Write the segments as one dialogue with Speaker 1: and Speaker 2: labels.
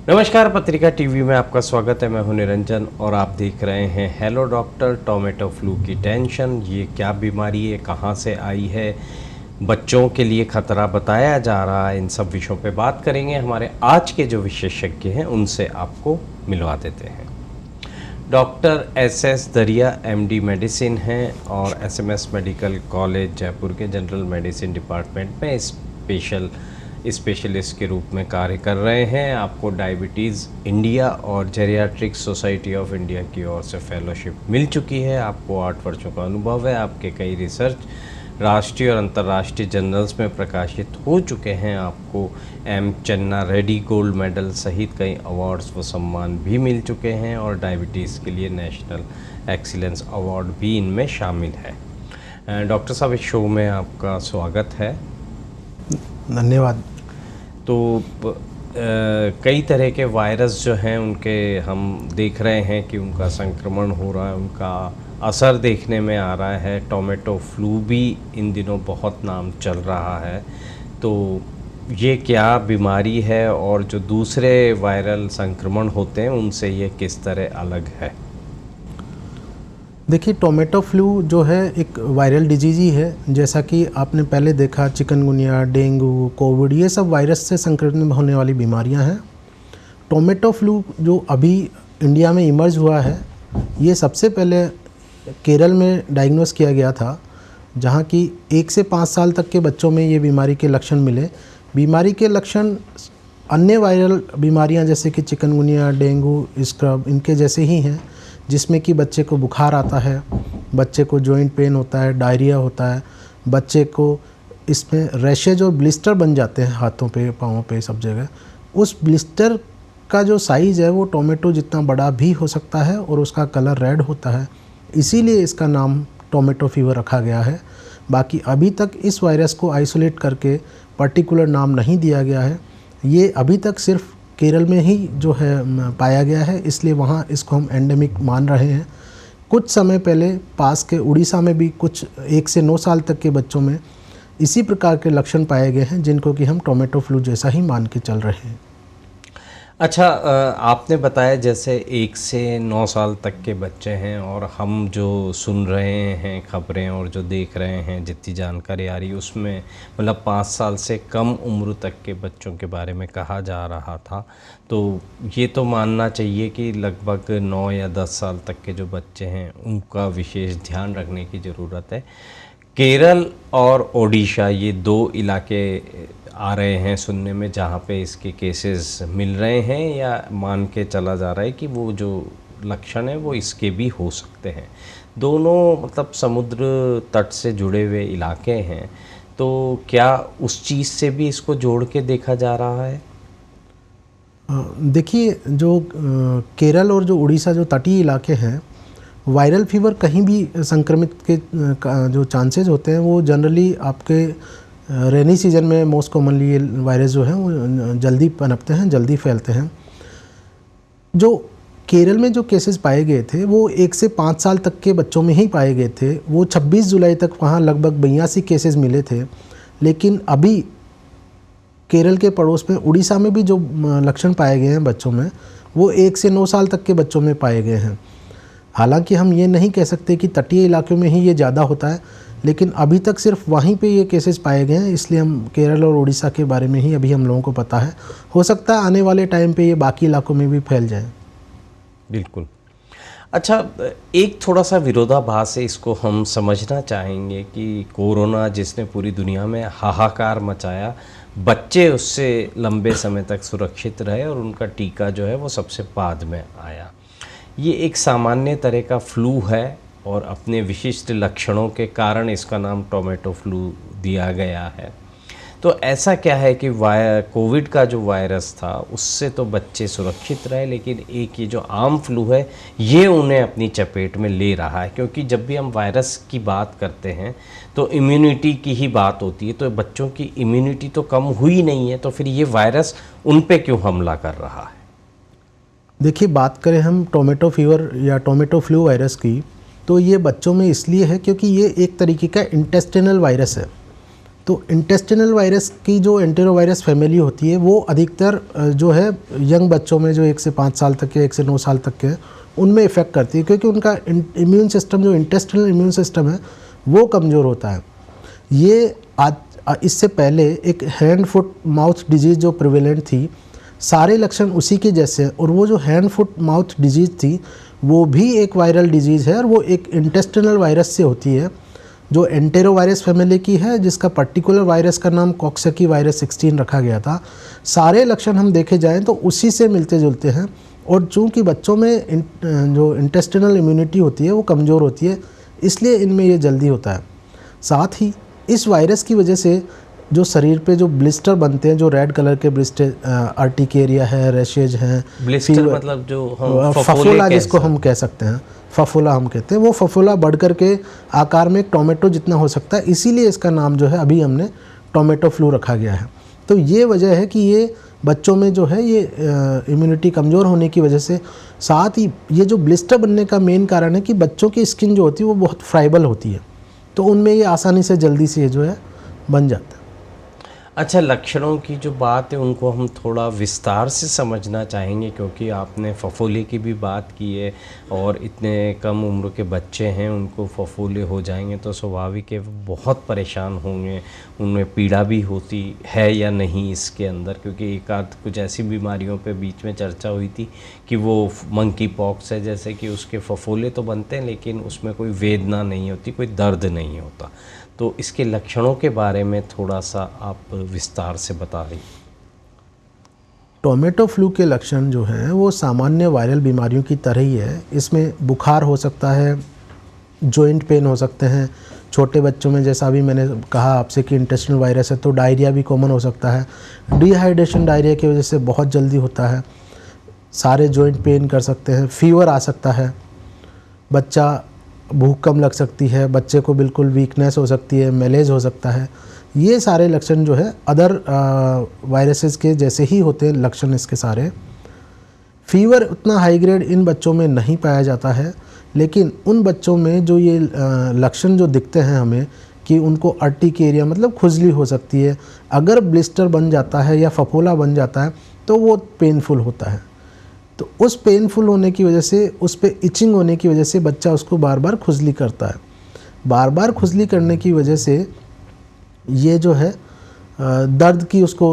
Speaker 1: नमस्कार, पत्रिका टीवी में आपका स्वागत है। मैं हूं निरंजन और आप देख रहे हैं हेलो डॉक्टर। टोमेटो फ्लू की टेंशन, ये क्या बीमारी है, कहां से आई है, बच्चों के लिए खतरा बताया जा रहा है, इन सब विषयों पे बात करेंगे। हमारे आज के जो विशेषज्ञ हैं उनसे आपको मिलवा देते हैं। डॉक्टर एस दरिया एमडी मेडिसिन हैं और एसएमएस मेडिकल कॉलेज जयपुर के जनरल मेडिसिन डिपार्टमेंट में स्पेशलिस्ट के रूप में कार्य कर रहे हैं। आपको डायबिटीज़ इंडिया और जेरियाट्रिक सोसाइटी ऑफ इंडिया की ओर से फेलोशिप मिल चुकी है। आपको 8 वर्षों का अनुभव है। आपके कई रिसर्च राष्ट्रीय और अंतर्राष्ट्रीय जर्नल्स में प्रकाशित हो चुके हैं। आपको एम चन्ना रेड्डी गोल्ड मेडल सहित कई अवार्ड्स व सम्मान भी मिल चुके हैं और डायबिटीज़ के लिए नेशनल एक्सीलेंस अवार्ड भी इनमें शामिल है। डॉक्टर साहब, इस शो में आपका स्वागत है।
Speaker 2: धन्यवाद।
Speaker 1: तो कई तरह के वायरस जो हैं उनके हम देख रहे हैं कि उनका संक्रमण हो रहा है, उनका असर देखने में आ रहा है। टोमेटो फ्लू भी इन दिनों बहुत नाम चल रहा है। तो ये क्या बीमारी है और जो दूसरे वायरल संक्रमण होते हैं उनसे ये किस तरह अलग है?
Speaker 2: देखिए, टोमेटो फ्लू जो है एक वायरल डिजीज़ ही है। जैसा कि आपने पहले देखा, चिकनगुनिया, डेंगू, कोविड, ये सब वायरस से संक्रमित होने वाली बीमारियां हैं। टोमेटो फ्लू जो अभी इंडिया में इमर्ज हुआ है, ये सबसे पहले केरल में डायग्नोस किया गया था, जहां की 1 से 5 साल तक के बच्चों में ये बीमारी के लक्षण मिले। बीमारी के लक्षण अन्य वायरल बीमारियां जैसे कि चिकनगुनिया, डेंगू, स्क्रब, इनके जैसे ही हैं, जिसमें कि बच्चे को बुखार आता है, बच्चे को जॉइंट पेन होता है, डायरिया होता है, बच्चे को इसमें रैशेज और ब्लिस्टर बन जाते हैं हाथों पे, पाँवों पे, सब जगह। उस ब्लिस्टर का जो साइज़ है वो टोमेटो जितना बड़ा भी हो सकता है और उसका कलर रेड होता है। इसीलिए इसका नाम टोमेटो फीवर रखा गया है। बाकी अभी तक इस वायरस को आइसोलेट करके पर्टिकुलर नाम नहीं दिया गया है। ये अभी तक सिर्फ केरल में ही जो है पाया गया है, इसलिए वहाँ इसको हम एंडेमिक मान रहे हैं। कुछ समय पहले पास के उड़ीसा में भी कुछ 1 से 9 साल तक के बच्चों में इसी प्रकार के लक्षण पाए गए हैं, जिनको कि हम टोमेटो फ्लू जैसा ही मान के चल रहे हैं।
Speaker 1: अच्छा, आपने बताया जैसे 1 से 9 साल तक के बच्चे हैं और हम जो सुन रहे हैं खबरें और जो देख रहे हैं, जितनी जानकारी आ रही है उसमें मतलब 5 साल से कम उम्र तक के बच्चों के बारे में कहा जा रहा था। तो ये तो मानना चाहिए कि लगभग 9 या 10 साल तक के जो बच्चे हैं उनका विशेष ध्यान रखने की ज़रूरत है। केरल और ओडिशा, ये 2 इलाके आ रहे हैं सुनने में जहाँ पे इसके केसेस मिल रहे हैं, या मान के चला जा रहा है कि वो जो लक्षण है वो इसके भी हो सकते हैं। दोनों मतलब समुद्र तट से जुड़े हुए इलाके हैं, तो क्या उस चीज़ से भी इसको जोड़ के देखा जा रहा है?
Speaker 2: देखिए, जो केरल और जो उड़ीसा जो तटीय इलाके हैं, वायरल फीवर कहीं भी संक्रमित के जो चांसेस होते हैं वो जनरली आपके रेनी सीजन में मोस्ट कॉमनली ये वायरस जो है वो जल्दी पनपते हैं, जल्दी फैलते हैं। जो केरल में जो केसेस पाए गए थे वो 1 से 5 साल तक के बच्चों में ही पाए गए थे। वो 26 जुलाई तक वहाँ लगभग 82 केसेस मिले थे। लेकिन अभी केरल के पड़ोस में उड़ीसा में भी जो लक्षण पाए गए हैं बच्चों में, वो 1 से 9 साल तक के बच्चों में पाए गए हैं। हालांकि हम ये नहीं कह सकते कि तटीय इलाकों में ही ये ज़्यादा होता है, लेकिन अभी तक सिर्फ वहीं पे ये केसेस पाए गए हैं, इसलिए हम केरल और उड़ीसा के बारे में ही अभी हम लोगों को पता है। हो सकता है आने वाले टाइम पे ये बाकी इलाकों में भी फैल जाए।
Speaker 1: बिल्कुल। अच्छा, एक थोड़ा सा विरोधाभास है, इसको हम समझना चाहेंगे कि कोरोना जिसने पूरी दुनिया में हाहाकार मचाया, बच्चे उससे लंबे समय तक सुरक्षित रहे और उनका टीका जो है वो सबसे बाद में आया। ये एक सामान्य तरह का फ्लू है और अपने विशिष्ट लक्षणों के कारण इसका नाम टोमेटो फ्लू दिया गया है। तो ऐसा क्या है कि कोविड का जो वायरस था उससे तो बच्चे सुरक्षित रहे, लेकिन एक ये जो आम फ्लू है ये उन्हें अपनी चपेट में ले रहा है? क्योंकि जब भी हम वायरस की बात करते हैं तो इम्यूनिटी की ही बात होती है। तो बच्चों की इम्यूनिटी तो कम हुई नहीं है, तो फिर ये वायरस उन पे क्यों हमला कर रहा है?
Speaker 2: देखिए, बात करें हम टोमेटो फीवर या टोमेटो फ्लू वायरस की, तो ये बच्चों में इसलिए है क्योंकि ये एक तरीके का इंटेस्टिनल वायरस है। तो इंटेस्टिनल वायरस की जो एंटेरोवायरस फैमिली होती है वो अधिकतर जो है यंग बच्चों में जो 1 से 5 साल तक के 1 से 9 साल तक के उनमें इफ़ेक्ट करती है, क्योंकि उनका इम्यून सिस्टम जो इंटेस्टिनल इम्यून सिस्टम है वो कमज़ोर होता है। ये आज इससे पहले एक हैंड फुट माउथ डिजीज़ जो प्रिवेलेंट थी, सारे लक्षण उसी के जैसे हैं, और वो जो हैंड फुट माउथ डिजीज़ थी वो भी एक वायरल डिजीज़ है और वो एक इंटेस्टिनल वायरस से होती है जो एंटेरोवायरस फैमिली की है, जिसका पर्टिकुलर वायरस का नाम कॉक्सकी वायरस 16 रखा गया था। सारे लक्षण हम देखे जाएं तो उसी से मिलते जुलते हैं, और चूँकि बच्चों में जो इंटेस्टिनल इम्यूनिटी होती है वो कमज़ोर होती है, इसलिए इनमें ये जल्दी होता है। साथ ही इस वायरस की वजह से जो शरीर पे जो ब्लिस्टर बनते हैं, जो रेड कलर के ब्लिस्टर, अर्टिकेरिया है, रैशेज हैं,
Speaker 1: ब्लिस्टर मतलब जो हम
Speaker 2: फफोला जिसको हम कह सकते हैं, फफोला हम कहते हैं, वो फफोला बढ़ कर के आकार में एक टोमेटो जितना हो सकता है, इसीलिए इसका नाम जो है अभी हमने टोमेटो फ्लू रखा गया है। तो ये वजह है कि ये बच्चों में जो है ये इम्यूनिटी कमज़ोर होने की वजह से, साथ ही ये जो ब्लिस्टर बनने का मेन कारण है कि बच्चों की स्किन जो होती है वो बहुत फ्राइबल होती है, तो उनमें ये आसानी से जल्दी से जो है बन जाता है।
Speaker 1: अच्छा, लक्षणों की जो बात है उनको हम थोड़ा विस्तार से समझना चाहेंगे, क्योंकि आपने फफोले की भी बात की है और इतने कम उम्र के बच्चे हैं, उनको फफोले हो जाएंगे तो स्वाभाविक है वो बहुत परेशान होंगे, उनमें पीड़ा भी होती है या नहीं इसके अंदर, क्योंकि एक आध कुछ ऐसी बीमारियों पे बीच में चर्चा हुई थी कि वो मंकी पॉक्स है, जैसे कि उसके फफोले तो बनते हैं लेकिन उसमें कोई वेदना नहीं होती, कोई दर्द नहीं होता। तो इसके लक्षणों के बारे में थोड़ा सा आप विस्तार से बता रही।
Speaker 2: टोमेटो फ्लू के लक्षण जो हैं वो सामान्य वायरल बीमारियों की तरह ही है। इसमें बुखार हो सकता है, जॉइंट पेन हो सकते हैं, छोटे बच्चों में जैसा अभी मैंने कहा आपसे कि इंटेस्टिनल वायरस है तो डायरिया भी कॉमन हो सकता है। डिहाइड्रेशन डायरिया की वजह से बहुत जल्दी होता है, सारे जॉइंट पेन कर सकते हैं, फीवर आ सकता है, बच्चा भूख कम लग सकती है, बच्चे को बिल्कुल वीकनेस हो सकती है, मैलेज हो सकता है। ये सारे लक्षण जो है अदर वायरसेस के जैसे ही होते हैं लक्षण इसके सारे। फीवर उतना हाई ग्रेड इन बच्चों में नहीं पाया जाता है, लेकिन उन बच्चों में जो ये लक्षण जो दिखते हैं हमें कि उनको अर्टिकेरिया मतलब खुजली हो सकती है, अगर ब्लिस्टर बन जाता है या फफोला बन जाता है तो वो पेनफुल होता है। तो उस पेनफुल होने की वजह से, उस पे इचिंग होने की वजह से बच्चा उसको बार बार खुजली करता है। बार बार खुजली करने की वजह से ये जो है दर्द की उसको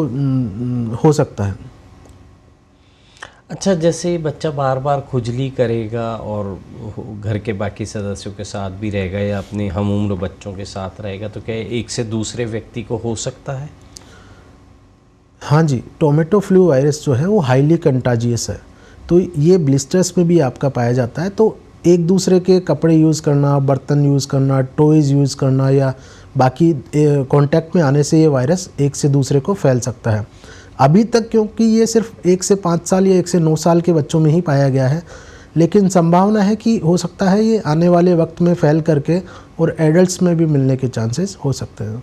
Speaker 2: हो सकता है।
Speaker 1: अच्छा, जैसे बच्चा बार बार खुजली करेगा और घर के बाकी सदस्यों के साथ भी रहेगा या अपने हम उम्र बच्चों के साथ रहेगा, तो क्या एक से दूसरे व्यक्ति को हो सकता है?
Speaker 2: हाँ जी, टोमेटो फ्लू वायरस जो है वो हाईली कंटाजियस है, तो ये ब्लिस्टर्स में भी आपका पाया जाता है। तो एक दूसरे के कपड़े यूज़ करना, बर्तन यूज़ करना, टॉयज़ यूज़ करना या बाकी कांटेक्ट में आने से ये वायरस एक से दूसरे को फैल सकता है। अभी तक क्योंकि ये सिर्फ 1 से 5 साल या 1 से 9 साल के बच्चों में ही पाया गया है, लेकिन संभावना है कि हो सकता है ये आने वाले वक्त में फैल करके और एडल्ट्स में भी मिलने के चांसेस हो सकते हैं।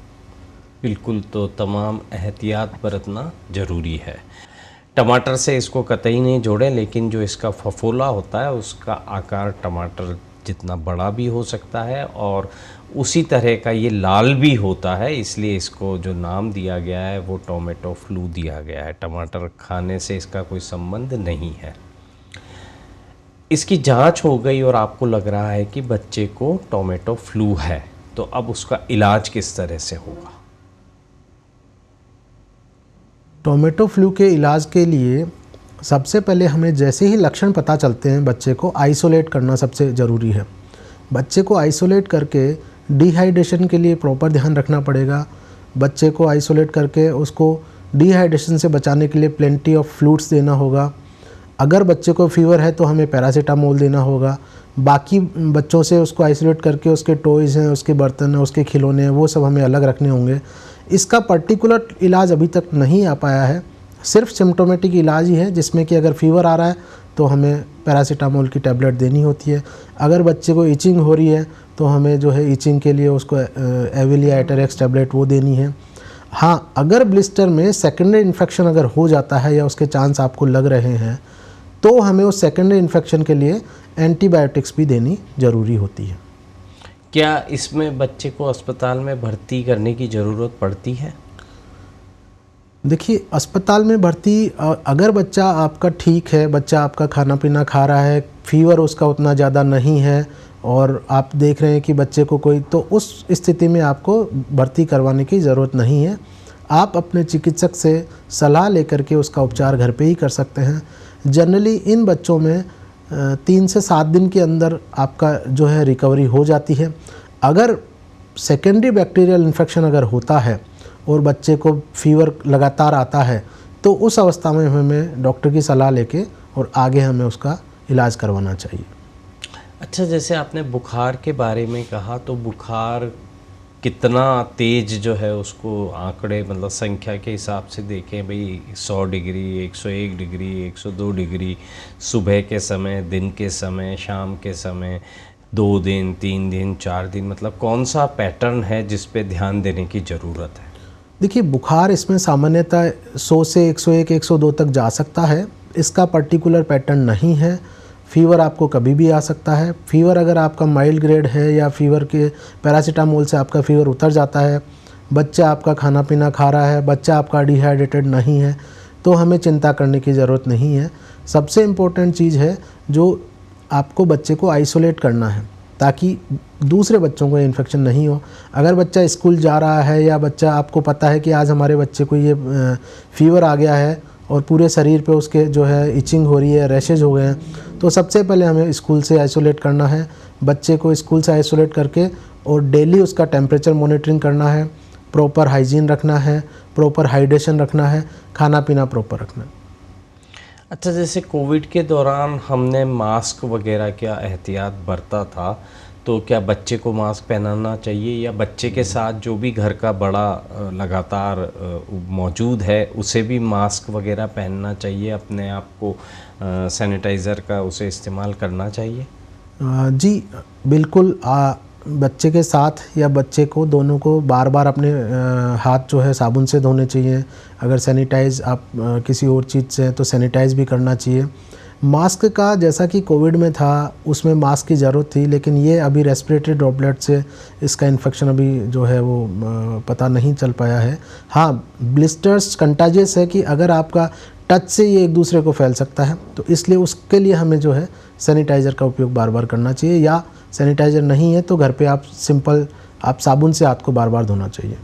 Speaker 1: बिल्कुल, तो तमाम एहतियात बरतना ज़रूरी है। टमाटर से इसको कतई नहीं जोड़ें, लेकिन जो इसका फफोला होता है उसका आकार टमाटर जितना बड़ा भी हो सकता है और उसी तरह का ये लाल भी होता है, इसलिए इसको जो नाम दिया गया है वो टोमेटो फ्लू दिया गया है। टमाटर खाने से इसका कोई संबंध नहीं है। इसकी जांच हो गई और आपको लग रहा है कि बच्चे को टोमेटो फ्लू है, तो अब उसका इलाज किस तरह से होगा?
Speaker 2: टोमेटो फ्लू के इलाज के लिए सबसे पहले हमें जैसे ही लक्षण पता चलते हैं बच्चे को आइसोलेट करना सबसे ज़रूरी है। बच्चे को आइसोलेट करके डिहाइड्रेशन के लिए प्रॉपर ध्यान रखना पड़ेगा। बच्चे को आइसोलेट करके उसको डिहाइड्रेशन से बचाने के लिए प्लेंटी ऑफ फ्लूइड्स देना होगा। अगर बच्चे को फीवर है तो हमें पैरासीटामोल देना होगा। बाकी बच्चों से उसको आइसोलेट करके उसके टॉयज़ हैं, उसके बर्तन हैं, उसके खिलौने हैं, वो सब हमें अलग रखने होंगे। इसका पर्टिकुलर इलाज अभी तक नहीं आ पाया है, सिर्फ सिम्टोमेटिक इलाज ही है, जिसमें कि अगर फीवर आ रहा है तो हमें पैरासीटामोल की टैबलेट देनी होती है। अगर बच्चे को इचिंग हो रही है तो हमें जो है इचिंग के लिए उसको एविलिया एटरेक्स टैबलेट वो देनी है। हाँ, अगर ब्लिस्टर में सेकेंडरी इन्फेक्शन अगर हो जाता है या उसके चांस आपको लग रहे हैं तो हमें उस सेकेंडरी इन्फेक्शन के लिए एंटीबायोटिक्स भी देनी ज़रूरी होती है।
Speaker 1: क्या इसमें बच्चे को अस्पताल में भर्ती करने की ज़रूरत पड़ती है?
Speaker 2: देखिए, अस्पताल में भर्ती अगर बच्चा आपका ठीक है, बच्चा आपका खाना पीना खा रहा है, फीवर उसका उतना ज़्यादा नहीं है और आप देख रहे हैं कि बच्चे को कोई, तो उस स्थिति में आपको भर्ती करवाने की ज़रूरत नहीं है। आप अपने चिकित्सक से सलाह लेकर के उसका उपचार घर पे ही कर सकते हैं। जनरली इन बच्चों में 3 से 7 दिन के अंदर आपका जो है रिकवरी हो जाती है। अगर सेकेंडरी बैक्टीरियल इन्फेक्शन अगर होता है और बच्चे को फीवर लगातार आता है, तो उस अवस्था में हमें डॉक्टर की सलाह लेके और आगे हमें उसका इलाज करवाना चाहिए।
Speaker 1: अच्छा, जैसे आपने बुखार के बारे में कहा, तो बुखार कितना तेज जो है उसको आंकड़े मतलब संख्या के हिसाब से देखें भाई, 100 डिग्री, 101 डिग्री, 102 डिग्री, सुबह के समय, दिन के समय, शाम के समय, 2 दिन, 3 दिन, 4 दिन, मतलब कौन सा पैटर्न है जिस पे ध्यान देने की ज़रूरत है?
Speaker 2: देखिए, बुखार इसमें सामान्यतः 100 से 101, 102 तक जा सकता है। इसका पर्टिकुलर पैटर्न नहीं है। फ़ीवर आपको कभी भी आ सकता है। फ़ीवर अगर आपका माइल्ड ग्रेड है या फ़ीवर के पैरासीटामोल से आपका फ़ीवर उतर जाता है, बच्चा आपका खाना पीना खा रहा है, बच्चा आपका डिहाइड्रेटेड नहीं है, तो हमें चिंता करने की ज़रूरत नहीं है। सबसे इम्पोर्टेंट चीज़ है जो आपको बच्चे को आइसोलेट करना है ताकि दूसरे बच्चों को इन्फेक्शन नहीं हो। अगर बच्चा स्कूल जा रहा है या बच्चा, आपको पता है कि आज हमारे बच्चे को ये फ़ीवर आ गया है और पूरे शरीर पे उसके जो है इचिंग हो रही है, रैशेज हो गए हैं, तो सबसे पहले हमें स्कूल से आइसोलेट करना है। बच्चे को स्कूल से आइसोलेट करके और डेली उसका टेम्परेचर मॉनिटरिंग करना है, प्रॉपर हाइजीन रखना है, प्रॉपर हाइड्रेशन रखना है, खाना पीना प्रॉपर रखना है।
Speaker 1: अच्छा, जैसे कोविड के दौरान हमने मास्क वगैरह क्या एहतियात बरता था, तो क्या बच्चे को मास्क पहनाना चाहिए या बच्चे के साथ जो भी घर का बड़ा लगातार मौजूद है उसे भी मास्क वगैरह पहनना चाहिए, अपने आप को सैनिटाइज़र का उसे इस्तेमाल करना चाहिए?
Speaker 2: जी, बिल्कुल। बच्चे के साथ या बच्चे को, दोनों को बार बार अपने हाथ जो है साबुन से धोने चाहिए। अगर सैनिटाइज़ आप किसी और चीज़ से हैं तो सैनिटाइज़ भी करना चाहिए। मास्क का, जैसा कि कोविड में था उसमें मास्क की ज़रूरत थी, लेकिन ये अभी रेस्पिरेटरी ड्रॉपलेट से इसका इन्फेक्शन अभी जो है वो पता नहीं चल पाया है। हाँ, ब्लिस्टर्स कंटाजियस है कि अगर आपका टच से ये एक दूसरे को फैल सकता है, तो इसलिए उसके लिए हमें जो है सैनिटाइज़र का उपयोग बार बार करना चाहिए, या सैनिटाइज़र नहीं है तो घर पे आप सिंपल आप साबुन से हाथ को बार बार धोना चाहिए।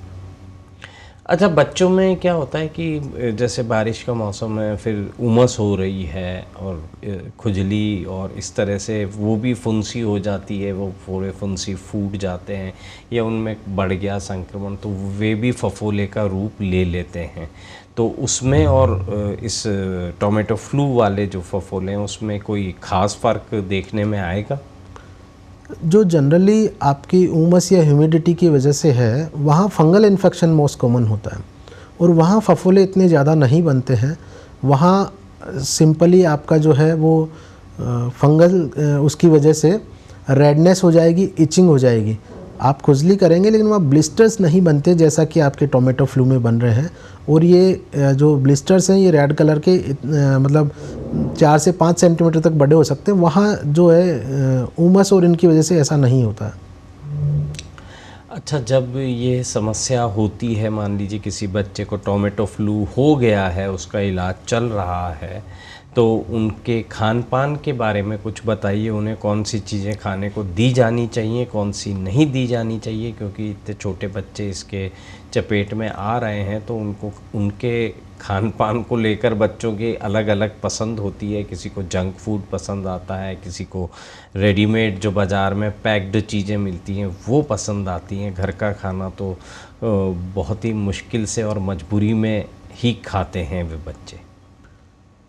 Speaker 1: अच्छा, बच्चों में क्या होता है कि जैसे बारिश का मौसम है, फिर उमस हो रही है और खुजली और इस तरह से वो भी फुंसी हो जाती है, वो फोड़े फुंसी फूट जाते हैं या उनमें बढ़ गया संक्रमण, तो वे भी फफोले का रूप ले लेते हैं। तो उसमें और इस टोमेटो फ्लू वाले जो फफोले हैं उसमें कोई ख़ास फ़र्क देखने में आएगा?
Speaker 2: जो जनरली आपकी उमस या ह्यूमिडिटी की वजह से है, वहाँ फंगल इन्फेक्शन मोस्ट कॉमन होता है और वहाँ फफोले इतने ज़्यादा नहीं बनते हैं। वहाँ सिंपली आपका जो है वो फंगल उसकी वजह से रेडनेस हो जाएगी, इचिंग हो जाएगी, आप खुजली करेंगे, लेकिन वहाँ ब्लिस्टर्स नहीं बनते जैसा कि आपके टोमेटो फ्लू में बन रहे हैं। और ये जो ब्लिस्टर्स हैं ये रेड कलर के मतलब 4 से 5 सेंटीमीटर तक बड़े हो सकते हैं। वहाँ जो है उमस और इनकी वजह से ऐसा नहीं होता है।
Speaker 1: अच्छा, जब ये समस्या होती है, मान लीजिए किसी बच्चे को टोमेटो फ्लू हो गया है, उसका इलाज चल रहा है, तो उनके खान पान के बारे में कुछ बताइए। उन्हें कौन सी चीज़ें खाने को दी जानी चाहिए, कौन सी नहीं दी जानी चाहिए, क्योंकि इतने छोटे बच्चे इसके चपेट में आ रहे हैं, तो उनको उनके खान पान को लेकर बच्चों की अलग अलग पसंद होती है। किसी को जंक फूड पसंद आता है, किसी को रेडीमेड जो बाज़ार में पैक्ड चीज़ें मिलती हैं वो पसंद आती हैं। घर का खाना तो बहुत ही मुश्किल से और मजबूरी में ही खाते हैं वे बच्चे।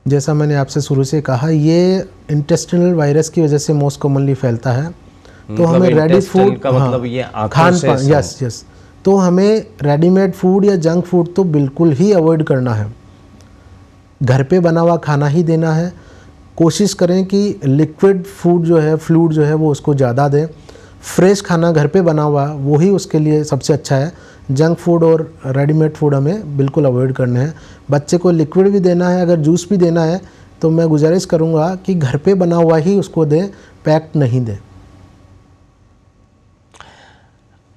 Speaker 2: जैसा मैंने आपसे शुरू से कहा, ये इंटेस्टिनल वायरस की वजह से मोस्ट कॉमनली फैलता है। तो
Speaker 1: मतलब
Speaker 2: हमें रेडी फूड
Speaker 1: का मतलब ये
Speaker 2: खान पान, यस, तो हमें रेडीमेड फूड या जंक फूड तो बिल्कुल ही अवॉइड करना है। घर पे बना हुआ खाना ही देना है। कोशिश करें कि लिक्विड फूड जो है, फ्लूइड जो है वो उसको ज़्यादा दें। फ्रेश खाना घर पे बना हुआ वो ही उसके लिए सबसे अच्छा है। जंक फूड और रेडीमेड फूड हमें बिल्कुल अवॉइड करने हैं। बच्चे को लिक्विड भी देना है, अगर जूस भी देना है तो मैं गुजारिश करूँगा कि घर पे बना हुआ ही उसको दें, पैक्ड नहीं दें।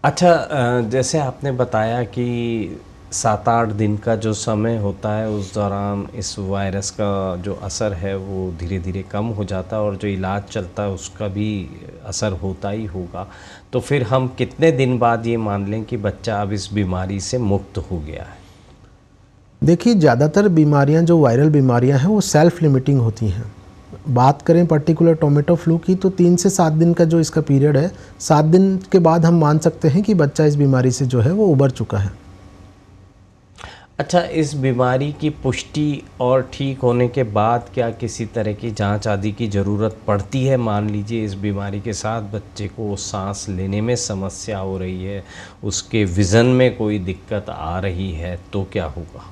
Speaker 1: अच्छा, जैसे आपने बताया कि 7-8 दिन का जो समय होता है उस दौरान इस वायरस का जो असर है वो धीरे धीरे कम हो जाता है और जो इलाज चलता है उसका भी असर होता ही होगा। तो फिर हम कितने दिन बाद ये मान लें कि बच्चा अब इस बीमारी से मुक्त हो गया है?
Speaker 2: देखिए, ज़्यादातर बीमारियां जो वायरल बीमारियां हैं वो सेल्फ लिमिटिंग होती हैं। बात करें पर्टिकुलर टोमेटो फ्लू की, तो 3 से 7 दिन का जो इसका पीरियड है, 7 दिन के बाद हम मान सकते हैं कि बच्चा इस बीमारी से जो है वो उबर चुका है।
Speaker 1: अच्छा, इस बीमारी की पुष्टि और ठीक होने के बाद क्या किसी तरह की जांच आदि की ज़रूरत पड़ती है? मान लीजिए इस बीमारी के साथ बच्चे को सांस लेने में समस्या हो रही है, उसके विज़न में कोई दिक्कत आ रही है, तो क्या होगा?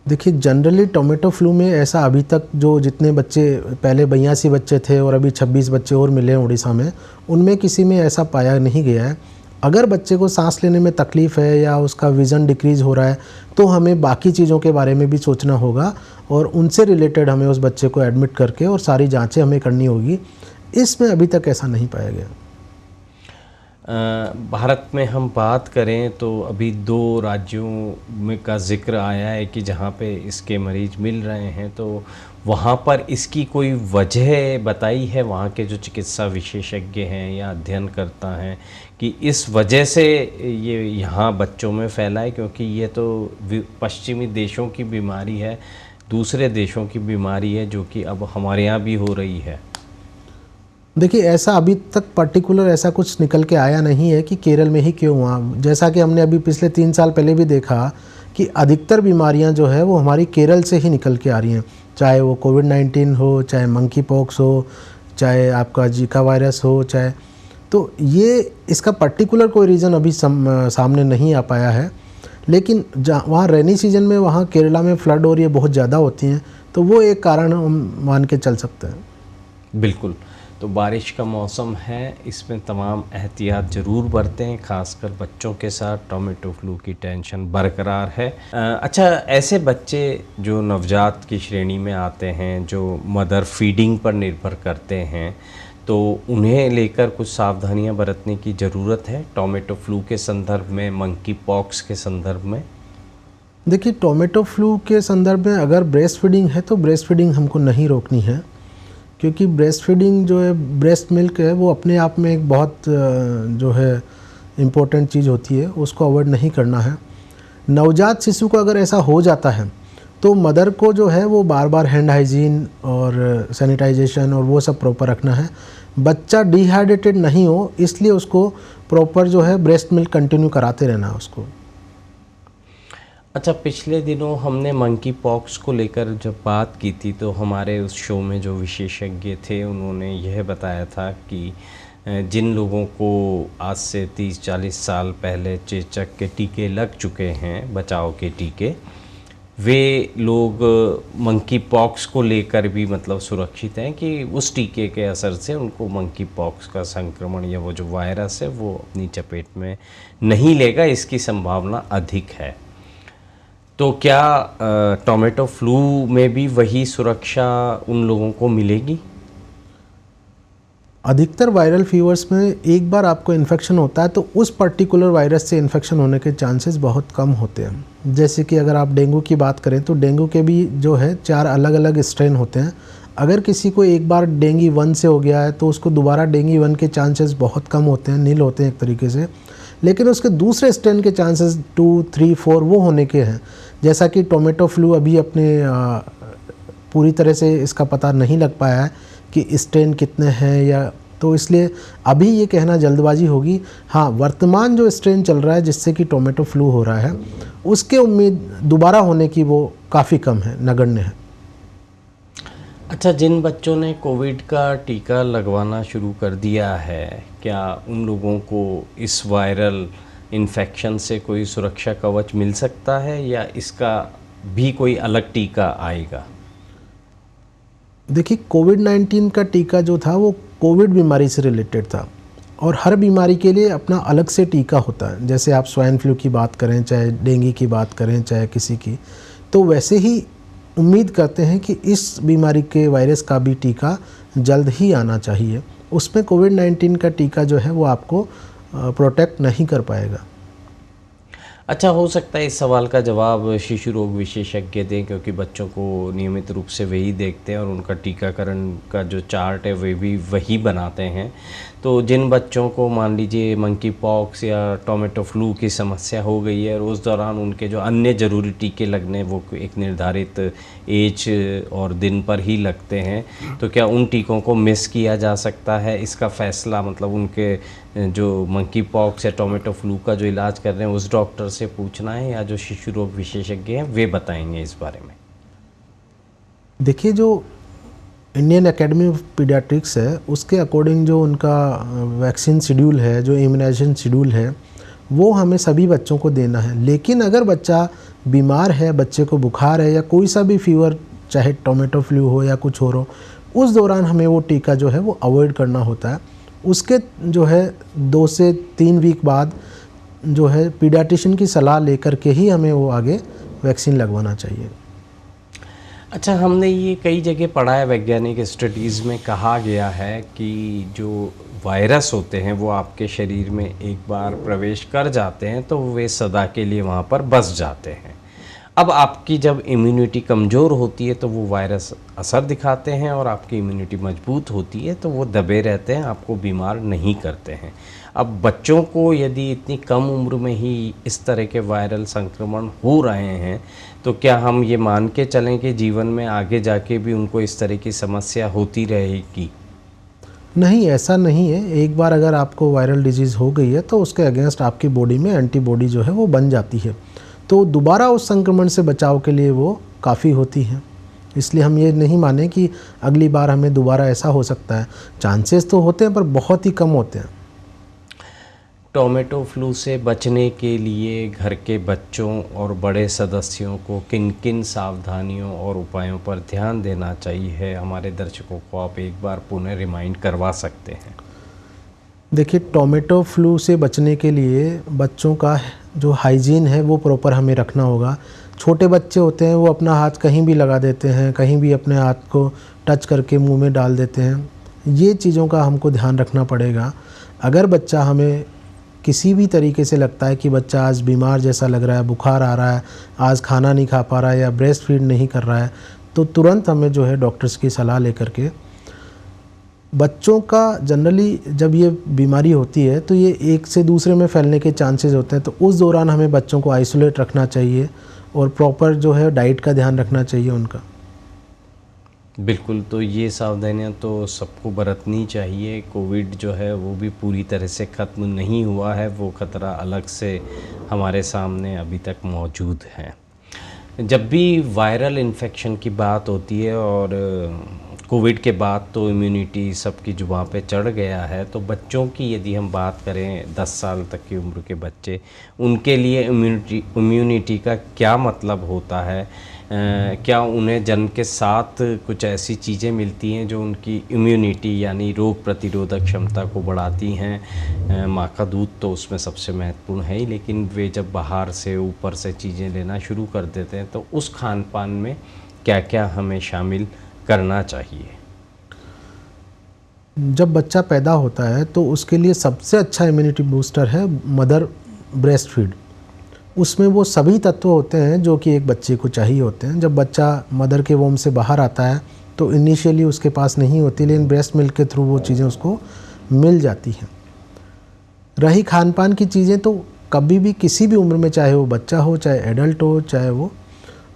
Speaker 2: देखिए, जनरली टोमेटो फ्लू में ऐसा अभी तक जो जितने बच्चे, पहले 82 बच्चे थे और अभी 26 बच्चे और मिले हैं उड़ीसा में, उनमें किसी में ऐसा पाया नहीं गया है। अगर बच्चे को सांस लेने में तकलीफ़ है या उसका विज़न डिक्रीज़ हो रहा है, तो हमें बाकी चीज़ों के बारे में भी सोचना होगा और उनसे रिलेटेड हमें उस बच्चे को एडमिट करके और सारी जांचें हमें करनी होगी। इसमें अभी तक ऐसा नहीं पाया गया।
Speaker 1: भारत में हम बात करें तो अभी 2 राज्यों में का ज़िक्र आया है कि जहाँ पे इसके मरीज़ मिल रहे हैं, तो वहाँ पर इसकी कोई वजह बताई है वहाँ के जो चिकित्सा विशेषज्ञ हैं या अध्ययनकर्ता हैं कि इस वजह से ये यहाँ बच्चों में फैला है? क्योंकि ये तो पश्चिमी देशों की बीमारी है, दूसरे देशों की बीमारी है जो कि अब हमारे यहाँ भी हो रही है।
Speaker 2: देखिए, ऐसा अभी तक पर्टिकुलर ऐसा कुछ निकल के आया नहीं है कि केरल में ही क्यों हुआ। जैसा कि हमने अभी पिछले 3 साल पहले भी देखा कि अधिकतर बीमारियां जो है वो हमारी केरल से ही निकल के आ रही हैं, चाहे वो कोविड-19 हो, चाहे मंकी पॉक्स हो, चाहे आपका जीका वायरस हो, चाहे, तो ये इसका पर्टिकुलर कोई रीज़न अभी सामने नहीं आ पाया है। लेकिन जहाँ वहाँ रेनी सीजन में वहाँ केरला में फ्लड और ये बहुत ज़्यादा होती हैं, तो वो एक कारण हम मान के चल सकते हैं।
Speaker 1: बिल्कुल। तो बारिश का मौसम है, इसमें तमाम एहतियात ज़रूर बरतें, ख़ासकर बच्चों के साथ टोमेटो फ्लू की टेंशन बरकरार है। अच्छा, ऐसे बच्चे जो नवजात की श्रेणी में आते हैं, जो मदर फीडिंग पर निर्भर करते हैं, तो उन्हें लेकर कुछ सावधानियां बरतने की ज़रूरत है टोमेटो फ्लू के संदर्भ में, मंकी पॉक्स के संदर्भ में?
Speaker 2: देखिए, टोमेटो फ्लू के संदर्भ में अगर ब्रेस्ट फीडिंग है तो ब्रेस्ट फीडिंग हमको नहीं रोकनी है, क्योंकि ब्रेस्ट फीडिंग जो है, ब्रेस्ट मिल्क है, वो अपने आप में एक बहुत जो है इम्पोर्टेंट चीज़ होती है, उसको अवॉइड नहीं करना है। नवजात शिशु को अगर ऐसा हो जाता है तो मदर को जो है वो बार बार हैंड हाइजीन और सैनिटाइजेशन और वो सब प्रॉपर रखना है। बच्चा डिहाइड्रेटेड नहीं हो इसलिए उसको प्रॉपर जो है ब्रेस्ट मिल्क कंटिन्यू कराते रहना है उसको।
Speaker 1: अच्छा, पिछले दिनों हमने मंकी पॉक्स को लेकर जब बात की थी तो हमारे उस शो में जो विशेषज्ञ थे उन्होंने यह बताया था कि जिन लोगों को आज से 30-40 साल पहले चेचक के टीके लग चुके हैं, बचाव के टीके, वे लोग मंकी पॉक्स को लेकर भी मतलब सुरक्षित हैं कि उस टीके के असर से उनको मंकी पॉक्स का संक्रमण या वो जो वायरस है वो अपनी चपेट में नहीं लेगा, इसकी संभावना अधिक है। तो क्या टोमेटो फ्लू में भी वही सुरक्षा उन लोगों को मिलेगी?
Speaker 2: अधिकतर वायरल फीवर्स में एक बार आपको इन्फेक्शन होता है तो उस पर्टिकुलर वायरस से इन्फेक्शन होने के चांसेस बहुत कम होते हैं। जैसे कि अगर आप डेंगू की बात करें तो डेंगू के भी जो है 4 अलग अलग स्ट्रेन होते हैं। अगर किसी को एक बार डेंगू 1 से हो गया है तो उसको दोबारा डेंगू 1 के चांसेस बहुत कम होते हैं, नील होते हैं एक तरीके से। लेकिन उसके दूसरे स्ट्रेन के चांसेस 2, 3, 4 वो होने के हैं। जैसा कि टोमेटो फ्लू अभी अपने पूरी तरह से इसका पता नहीं लग पाया है कि स्ट्रेन कितने हैं, या तो इसलिए अभी ये कहना जल्दबाजी होगी। हाँ, वर्तमान जो स्ट्रेन चल रहा है जिससे कि टोमेटो फ्लू हो रहा है उसके उम्मीद दोबारा होने की वो काफ़ी कम है, नगण्य है।
Speaker 1: अच्छा, जिन बच्चों ने कोविड का टीका लगवाना शुरू कर दिया है, क्या उन लोगों को इस वायरल इन्फेक्शन से कोई सुरक्षा कवच मिल सकता है या इसका भी कोई अलग टीका आएगा?
Speaker 2: देखिए, कोविड-19 का टीका जो था वो कोविड बीमारी से रिलेटेड था और हर बीमारी के लिए अपना अलग से टीका होता है। जैसे आप स्वाइन फ्लू की बात करें, चाहे डेंगू की बात करें, चाहे किसी की, तो वैसे ही उम्मीद करते हैं कि इस बीमारी के वायरस का भी टीका जल्द ही आना चाहिए। उसमें कोविड-19 का टीका जो है वो आपको प्रोटेक्ट नहीं कर पाएगा।
Speaker 1: अच्छा, हो सकता है इस सवाल का जवाब शिशु रोग विशेषज्ञ दें, क्योंकि बच्चों को नियमित रूप से वही देखते हैं और उनका टीकाकरण का जो चार्ट है वे भी वही बनाते हैं। तो जिन बच्चों को मान लीजिए मंकी पॉक्स या टोमेटो फ्लू की समस्या हो गई है और उस दौरान उनके जो अन्य ज़रूरी टीके लगने वो एक निर्धारित एज और दिन पर ही लगते हैं, तो क्या उन टीकों को मिस किया जा सकता है? इसका फ़ैसला मतलब उनके जो मंकी पॉक्स या टोमेटो फ्लू का जो इलाज कर रहे हैं उस डॉक्टर से पूछना है, या जो शिशु रोग विशेषज्ञ हैं वे बताएंगे इस बारे में?
Speaker 2: देखिए, जो इंडियन एकेडमी ऑफ पीडियाट्रिक्स है उसके अकॉर्डिंग जो उनका वैक्सीन शेड्यूल है, जो इम्यूनाइजेशन शेड्यूल है, वो हमें सभी बच्चों को देना है। लेकिन अगर बच्चा बीमार है, बच्चे को बुखार है या कोई सा भी फीवर, चाहे टोमेटो फ्लू हो या कुछ और हो, उस दौरान हमें वो टीका जो है वो अवॉइड करना होता है। उसके जो है 2 से 3 वीक बाद जो है पीडियाट्रिशियन की सलाह लेकर के ही हमें वो आगे वैक्सीन लगवाना चाहिए।
Speaker 1: अच्छा, हमने ये कई जगह पढ़ा है, वैज्ञानिक स्टडीज़ में कहा गया है कि जो वायरस होते हैं वो आपके शरीर में एक बार प्रवेश कर जाते हैं तो वे सदा के लिए वहाँ पर बस जाते हैं। अब आपकी जब इम्यूनिटी कमज़ोर होती है तो वो वायरस असर दिखाते हैं, और आपकी इम्यूनिटी मजबूत होती है तो वो दबे रहते हैं, आपको बीमार नहीं करते हैं। अब बच्चों को यदि इतनी कम उम्र में ही इस तरह के वायरल संक्रमण हो रहे हैं, तो क्या हम ये मान के चलें कि जीवन में आगे जाके भी उनको इस तरह की समस्या होती रहेगी?
Speaker 2: नहीं, ऐसा नहीं है। एक बार अगर आपको वायरल डिजीज़ हो गई है तो उसके अगेंस्ट आपकी बॉडी में एंटीबॉडी जो है वो बन जाती है, तो दोबारा उस संक्रमण से बचाव के लिए वो काफ़ी होती है। इसलिए हम ये नहीं माने कि अगली बार हमें दोबारा ऐसा हो सकता है। चांसेस तो होते हैं पर बहुत ही कम होते हैं।
Speaker 1: टोमेटो फ्लू से बचने के लिए घर के बच्चों और बड़े सदस्यों को किन किन सावधानियों और उपायों पर ध्यान देना चाहिए, हमारे दर्शकों को आप एक बार पुनः रिमाइंड करवा सकते हैं?
Speaker 2: देखिए, टोमेटो फ्लू से बचने के लिए बच्चों का जो हाइजीन है वो प्रॉपर हमें रखना होगा। छोटे बच्चे होते हैं वो अपना हाथ कहीं भी लगा देते हैं, कहीं भी अपने हाथ को टच करके मुंह में डाल देते हैं। ये चीज़ों का हमको ध्यान रखना पड़ेगा। अगर बच्चा हमें किसी भी तरीके से लगता है कि बच्चा आज बीमार जैसा लग रहा है, बुखार आ रहा है, आज खाना नहीं खा पा रहा है या ब्रेस्ट फीड नहीं कर रहा है, तो तुरंत हमें जो है डॉक्टर्स की सलाह लेकर के, बच्चों का जनरली जब ये बीमारी होती है तो ये एक से दूसरे में फैलने के चांसेस होते हैं, तो उस दौरान हमें बच्चों को आइसोलेट रखना चाहिए और प्रॉपर जो है डाइट का ध्यान रखना चाहिए उनका।
Speaker 1: बिल्कुल, तो ये सावधानियां तो सबको बरतनी चाहिए। कोविड जो है वो भी पूरी तरह से ख़त्म नहीं हुआ है, वो ख़तरा अलग से हमारे सामने अभी तक मौजूद है। जब भी वायरल इन्फेक्शन की बात होती है और कोविड के बाद तो इम्यूनिटी सबकी जुबां पे चढ़ गया है, तो बच्चों की यदि हम बात करें 10 साल तक की उम्र के बच्चे, उनके लिए इम्यूनिटी का क्या मतलब होता है? क्या उन्हें जन्म के साथ कुछ ऐसी चीज़ें मिलती हैं जो उनकी इम्यूनिटी यानी रोग प्रतिरोधक क्षमता को बढ़ाती हैं? माँ का दूध तो उसमें सबसे महत्वपूर्ण है ही, लेकिन वे जब बाहर से ऊपर से चीज़ें लेना शुरू कर देते हैं तो उस खान पान में क्या क्या हमें शामिल करना चाहिए?
Speaker 2: जब बच्चा पैदा होता है तो उसके लिए सबसे अच्छा इम्यूनिटी बूस्टर है मदर ब्रेस्ट फीड। उसमें वो सभी तत्व होते हैं जो कि एक बच्चे को चाहिए होते हैं। जब बच्चा मदर के वोम से बाहर आता है तो इनिशियली उसके पास नहीं होती, लेकिन ब्रेस्ट मिल्क के थ्रू वो चीज़ें उसको मिल जाती हैं। रही खान पान की चीज़ें, तो कभी भी किसी भी उम्र में, चाहे वो बच्चा हो, चाहे एडल्ट हो, चाहे वो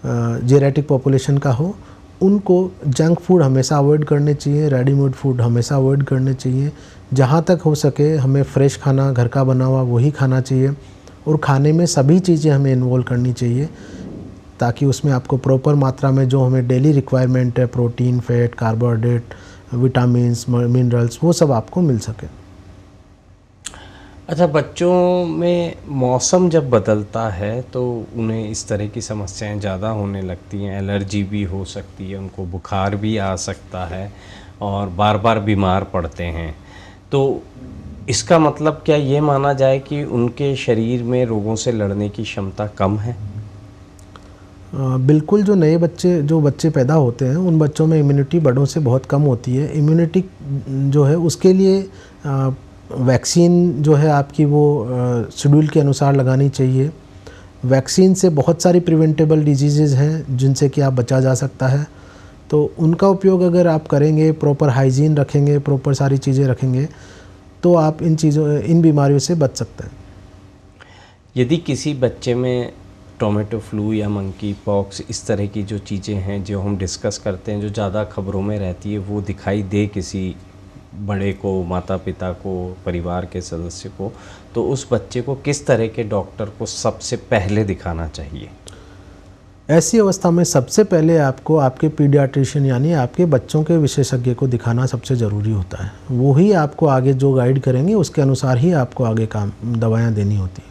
Speaker 2: जेरेटिक पॉपुलेशन का हो, उनको जंक फूड हमेशा अवॉइड करने चाहिए, रेडीमेड फूड हमेशा अवॉइड करने चाहिए। जहाँ तक हो सके हमें फ्रेश खाना, घर का बना हुआ वही खाना चाहिए, और खाने में सभी चीज़ें हमें इन्वॉल्व करनी चाहिए ताकि उसमें आपको प्रॉपर मात्रा में जो हमें डेली रिक्वायरमेंट है, protein, fat, carbohydrate, vitamins, minerals, वो सब आपको मिल सके।
Speaker 1: अच्छा, बच्चों में मौसम जब बदलता है तो उन्हें इस तरह की समस्याएं ज़्यादा होने लगती हैं। एलर्जी भी हो सकती है, उनको बुखार भी आ सकता है और बार बार बीमार पड़ते हैं। तो इसका मतलब क्या ये माना जाए कि उनके शरीर में रोगों से लड़ने की क्षमता कम है?
Speaker 2: बिल्कुल, जो बच्चे पैदा होते हैं उन बच्चों में इम्यूनिटी बड़ों से बहुत कम होती है। इम्यूनिटी जो है उसके लिए वैक्सीन जो है आपकी वो शेड्यूल के अनुसार लगानी चाहिए। वैक्सीन से बहुत सारी प्रिवेंटेबल डिजीज़ हैं जिनसे कि आप बचा जा सकता है, तो उनका उपयोग अगर आप करेंगे, प्रॉपर हाइजीन रखेंगे, प्रॉपर सारी चीज़ें रखेंगे, तो आप इन बीमारियों से बच सकते हैं।
Speaker 1: यदि किसी बच्चे में टोमेटो फ्लू या मंकी पॉक्स इस तरह की जो चीज़ें हैं जो हम डिस्कस करते हैं, जो ज़्यादा खबरों में रहती है, वो दिखाई दे किसी बड़े को, माता पिता को, परिवार के सदस्य को, तो उस बच्चे को किस तरह के डॉक्टर को सबसे पहले दिखाना चाहिए?
Speaker 2: ऐसी अवस्था में सबसे पहले आपको आपके पीडियाट्रिशियन यानी आपके बच्चों के विशेषज्ञ को दिखाना सबसे ज़रूरी होता है। वो ही आपको आगे जो गाइड करेंगे उसके अनुसार ही आपको आगे दवाएं देनी होती हैं।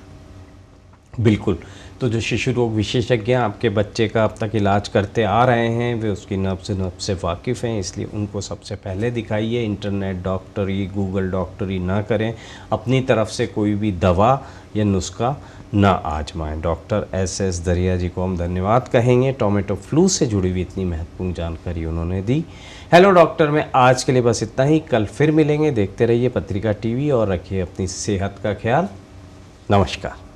Speaker 1: बिल्कुल। तो जो शिशु रोग विशेषज्ञ आपके बच्चे का अब तक इलाज करते आ रहे हैं, वे उसकी नब्ज़ से वाकिफ़ हैं, इसलिए उनको सबसे पहले दिखाइए। इंटरनेट डॉक्टरी, गूगल डॉक्टरी ना करें, अपनी तरफ से कोई भी दवा या नुस्खा ना आजमाएं। डॉक्टर एस दरिया जी को हम धन्यवाद कहेंगे, टोमेटो फ्लू से जुड़ी हुई इतनी महत्वपूर्ण जानकारी उन्होंने दी। हेलो डॉक्टर में आज के लिए बस इतना ही। कल फिर मिलेंगे। देखते रहिए पत्रिका टीवी और रखिए अपनी सेहत का ख्याल। नमस्कार।